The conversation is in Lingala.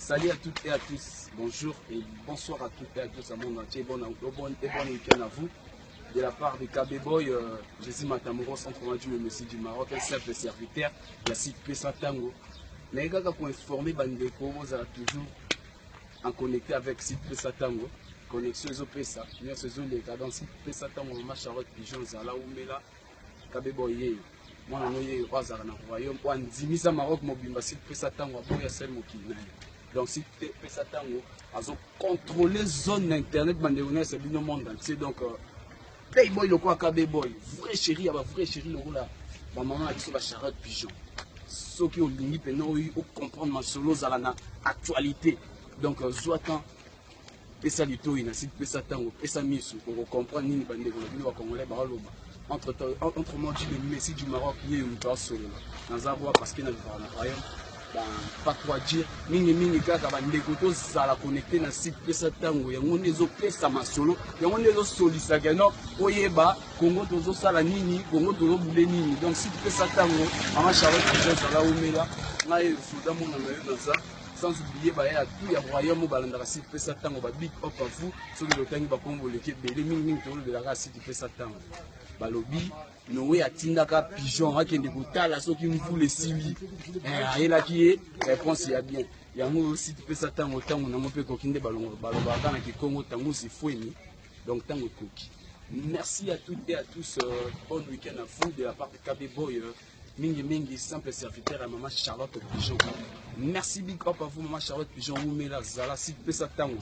Salut à toutes et à tous, bonjour et bonsoir à toutes et à tous à mon entier, bon week-end à vous. De la part de KB Boy, je suis Matamouro, centre du Messie du Maroc, un simple serviteur, la site Pesa Tango. Mais pour informer Bandeko, vous êtes toujours en connecté avec site Pesa Tango. Connexion aux Pesa, nous sommes les cadres site Pesa Tango, ma Charlotte Pigeon, Zala Oumela, KB Boy. Moi, je suis dans le royaume, je suis au Maroc, je suis Pesa Tango, je suis au Maroc. Donc, si tu fais ça, ils ont contrôlé la zone internet, c'est le monde entier. Donc, Playboy, le quoi, KB Boy, vrai chéri, le là. Ma maman a dit sur la Charlotte Pigeon. Ceux qui ont ligne, ils ont comprendre ma solo, ça a actualité. Donc, soit quand, pesa lito, il a si pesa tango, pesa misu, pour comprendre ni bande, on congolais, entre moi, le Messie du Maroc, il y a une personne solo. Dans un bois, parce qu'il y a un royaume. Pas quoi dire, mini kaka bandeko tozala connecté na site Pesa Tango yango ezopesa masolo yango ezosolisaka no oyeba Congo tozosala nini Congo tozobule nini donc site Pesa Tango mama Charlotte ezala omela ngai soda mona na yo ça sans oublier ya tout ya royaume balandaka site Pesa Tango ba big up à vous soki lotangi bakomboleke bele mingi tolobelaka site Pesa Tango balobi Noé atindaka pigeon akende kotala soki mvula esili ayelaki ye réponse ya bien yango aussi Pesa Tango ntango nango mpe ekoki nde balobaka na kikongo ntango sifweni donc ntango ekoki. Merci à toutes et à tous, bon week-end à vous de la part de KB Boy, mingi simple serviteur à maman Charlotte Pigeon. Merci big up à vous maman Charlotte Pigeon, vous mettez la zala si Pesa Tango.